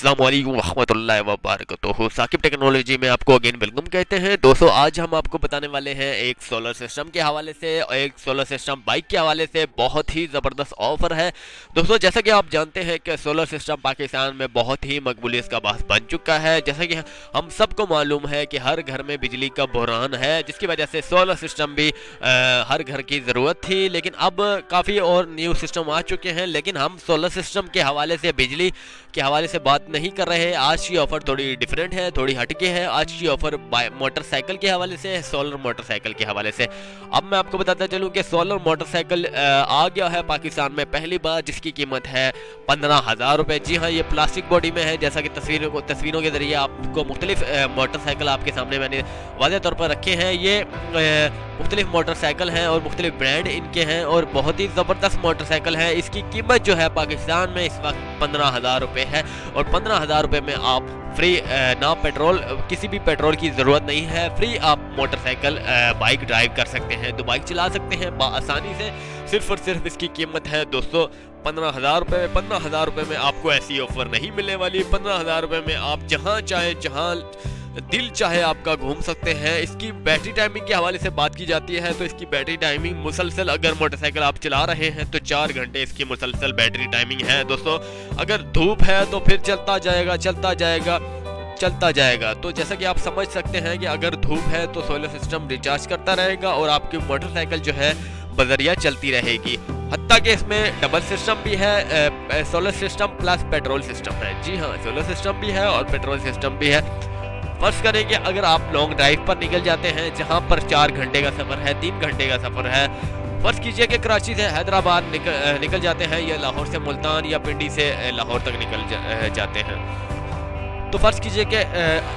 अस्सलामुअलैकुम रहमतुल्लाहि व बरकातुहू। साकिब टेक्नोलॉजी में आपको अगेन वेलकम कहते हैं। दोस्तों आज हम आपको बताने वाले हैं एक सोलर सिस्टम के हवाले से और एक सोलर सिस्टम बाइक के हवाले से। बहुत ही ज़बरदस्त ऑफर है दोस्तों। जैसा कि आप जानते हैं कि सोलर सिस्टम पाकिस्तान में बहुत ही मकबूलियत का बास बन चुका है। जैसा कि हम सबको मालूम है कि हर घर में बिजली का बहरान है, जिसकी वजह से सोलर सिस्टम भी हर घर की ज़रूरत थी। लेकिन अब काफ़ी और न्यू सिस्टम आ चुके हैं, लेकिन हम सोलर सिस्टम के हवाले से, बिजली के हवाले से बात नहीं कर रहे हैं। आज की ऑफर थोड़ी डिफरेंट है, थोड़ी हटके है। आज की ऑफर मोटरसाइकिल के हवाले से है, सोलर मोटरसाइकिल के हवाले से। अब मैं आपको बताता चलूं कि सोलर मोटरसाइकिल आ गया है पाकिस्तान में पहली बार, जिसकी कीमत है 15,000 रुपये। जी हाँ, ये प्लास्टिक बॉडी में है। जैसा कि तस्वीरों के जरिए आपको मुख्तलिफ मोटरसाइकिल आपके सामने मैंने वाज़ेह तौर पर रखे हैं। ये मुख्तलिफ मोटरसाइकिल हैं और मुख्तलिफ ब्रांड इनके हैं और बहुत ही ज़बरदस्त मोटरसाइकिल है। इसकी कीमत जो है पाकिस्तान में इस वक्त 15,000 रुपये है और 15,000 रुपये में आप फ्री ना पेट्रोल, किसी भी पेट्रोल की ज़रूरत नहीं है, फ्री आप मोटरसाइकिल बाइक ड्राइव कर सकते हैं, तो बाइक चला सकते हैं आसानी से। सिर्फ और सिर्फ इसकी कीमत है दोस्तों 15,000 रुपये। 15,000 रुपये में आपको ऐसी ऑफर नहीं मिलने वाली। 15,000 रुपये में आप जहाँ चाहे, जहाँ दिल चाहे आपका घूम सकते हैं। इसकी बैटरी टाइमिंग के हवाले से बात की जाती है तो इसकी बैटरी टाइमिंग मुसलसल, अगर मोटरसाइकिल आप चला रहे हैं तो 4 घंटे इसकी मुसलसल बैटरी टाइमिंग है दोस्तों। अगर धूप है तो फिर चलता जाएगा चलता जाएगा चलता जाएगा। तो जैसा कि आप समझ सकते हैं कि अगर धूप है तो सोलर सिस्टम रिचार्ज करता रहेगा और आपकी मोटरसाइकिल जो है बजरिया चलती रहेगी। हत्ता कि इसमें डबल सिस्टम भी है, solar system plus petrol system है। जी हाँ, सोलर सिस्टम भी है और पेट्रोल सिस्टम भी है। फर्ज करें कि अगर आप लॉन्ग ड्राइव पर निकल जाते हैं जहां पर 4 घंटे का सफ़र है, 3 घंटे का सफ़र है, फर्ज कीजिए कि कराची से हैदराबाद निकल जाते हैं या लाहौर से मुल्तान या पिंडी से लाहौर तक जाते हैं, तो फर्ज कीजिए कि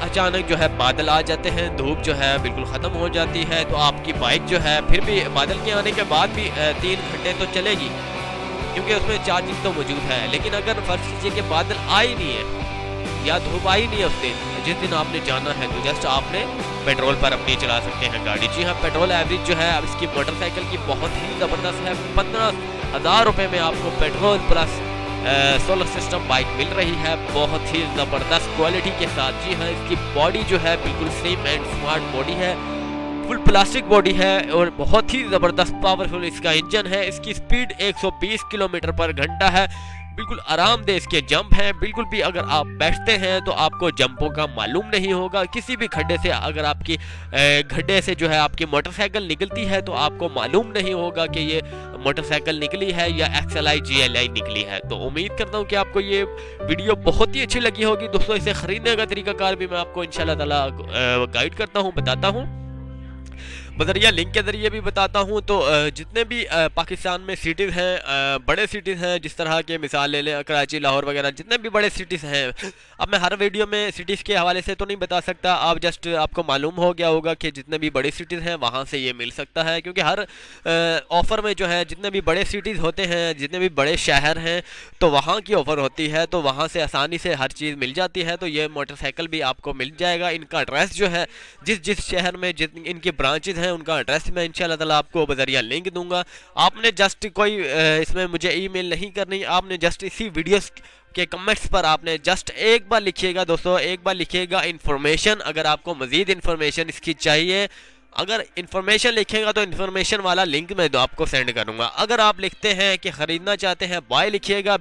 अचानक जो है बादल आ जाते हैं, धूप जो है बिल्कुल ख़त्म हो जाती है, तो आपकी बाइक जो है फिर भी बादल के आने के बाद भी 3 घंटे तो चलेगी क्योंकि उसमें चार्जिंग तो मौजूद है। लेकिन अगर फर्ज कीजिए कि बादल आ ही नहीं है या धूप आई नहीं है उस दिन, जिस दिन आपने जाना है, तो जस्ट आपने पेट्रोल पर अपनी चला सकते हैं गाड़ी। जी हाँ, पेट्रोल एवरेज जो है अब इसकी मोटरसाइकिल की बहुत ही ज़बरदस्त है। 15,000 रुपये में आपको petrol plus solar system bike मिल रही है बहुत ही ज़बरदस्त क्वालिटी के साथ। जी हाँ, इसकी बॉडी जो है बिल्कुल स्लिम एंड स्मार्ट बॉडी है, फुल प्लास्टिक बॉडी है और बहुत ही ज़बरदस्त पावरफुल इसका इंजन है। इसकी स्पीड 120 किलोमीटर पर घंटा है। बिल्कुल आरामदेह इसके जंप हैं। बिल्कुल भी अगर आप बैठते हैं तो आपको जंपों का मालूम नहीं होगा। किसी भी खड्डे से अगर आपकी खड्डे से जो है आपकी मोटरसाइकिल निकलती है तो आपको मालूम नहीं होगा कि ये मोटरसाइकिल निकली है या XLI GLI निकली है। तो उम्मीद करता हूँ कि आपको ये वीडियो बहुत ही अच्छी लगी होगी दोस्तों। इसे खरीदने का तरीकाकार भी मैं आपको इंशाल्लाह ताला गाइड करता हूँ, बताता हूँ, बजरिया लिंक के जरिए भी बताता हूँ। तो जितने भी पाकिस्तान में सिटीज़ हैं, बड़े सिटीज़ हैं, जिस तरह के मिसाल ले लें कराची, लाहौर वगैरह, जितने भी बड़े सिटीज़ हैं, अब मैं हर वीडियो में सिटीज़ के हवाले से तो नहीं बता सकता। आप जस्ट आपको मालूम हो गया होगा कि जितने भी बड़ी सिटीज़ हैं वहाँ से ये मिल सकता है, क्योंकि हर ऑफ़र में जो है जितने भी बड़े सिटीज़ होते हैं, जितने भी बड़े शहर हैं, तो वहाँ की ऑफ़र होती है, तो वहाँ से आसानी से हर चीज़ मिल जाती है। तो ये मोटरसाइकिल भी आपको मिल जाएगा। इनका एड्रेस जो है, जिस शहर में इनके ब्रांचेज़ हैं उनका एड्रेस मैं इंशाल्लाह ताला आपको बजरिया लिंक दूंगा। आपने जस्ट कोई इसमें मुझे ईमेल नहीं करनी, आपने जस्ट इसी वीडियोस के कमेंट्स पर आपने जस्ट एक बार लिखिएगा दोस्तों, एक बार लिखिएगा इन्फॉर्मेशन। अगर आपको मज़ीद इन्फॉर्मेशन इसकी चाहिए, अगर इन्फॉर्मेशन लिखेगा तो इन्फॉर्मेशन वाला लिंक मैं तो आपको सेंड करूंगा। अगर आप लिखते हैं कि ख़रीदना चाहते हैं, बाय लिखिएगा,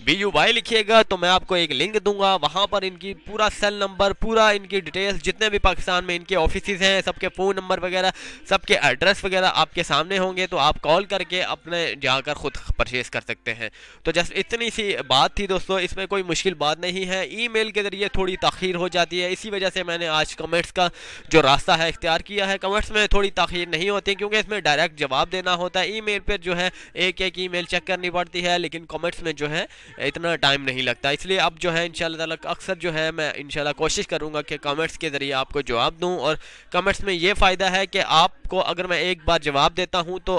BUY लिखिएगा, तो मैं आपको एक लिंक दूंगा। वहां पर इनकी पूरा सेल नंबर, पूरा इनकी डिटेल्स, जितने भी पाकिस्तान में इनके ऑफिसेज हैं, सबके फ़ोन नंबर वगैरह, सबके एड्रेस वगैरह आपके सामने होंगे, तो आप कॉल करके अपने जाकर ख़ुद परचेज कर सकते हैं। तो जस्ट इतनी सी बात थी दोस्तों, इसमें कोई मुश्किल बात नहीं है। ईमेल के ज़रिए थोड़ी ताख़ीर हो जाती है, इसी वजह से मैंने आज कमेंट्स का जो रास्ता है इख्तियार किया है। कमेंट्स में थोड़ी ताख़ीर नहीं होती क्योंकि इसमें डायरेक्ट जवाब देना होता है। ईमेल पर जो है एक एक ईमेल चेक करनी पड़ती है, लेकिन कमेंट्स में जो है इतना टाइम नहीं लगता। इसलिए अब जो है इंशाल्लाह ताला अक्सर जो है मैं इंशाल्लाह कोशिश करूंगा कि कमेंट्स के ज़रिए आपको जवाब दूं। और कमेंट्स में ये फ़ायदा है कि आपको अगर मैं एक बार जवाब देता हूं तो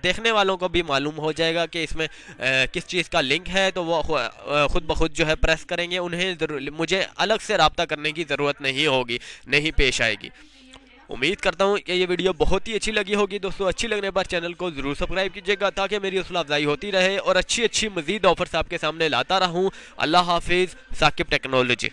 देखने वालों को भी मालूम हो जाएगा कि इसमें किस चीज़ का लिंक है, तो वो खुद ब खुद जो है प्रेस करेंगे। उन्हें मुझे अलग से रब्ता करने की ज़रूरत नहीं होगी, नहीं पेश आएगी। उम्मीद करता हूँ कि ये वीडियो बहुत ही अच्छी लगी होगी दोस्तों। अच्छी लगने पर चैनल को जरूर सब्सक्राइब कीजिएगा ताकि मेरी हौसला अफजाई होती रहे और अच्छी अच्छी मजीद ऑफर्स आपके सामने लाता रहूँ। अल्लाह हाफिज़। साकिब टेक्नोलॉजी।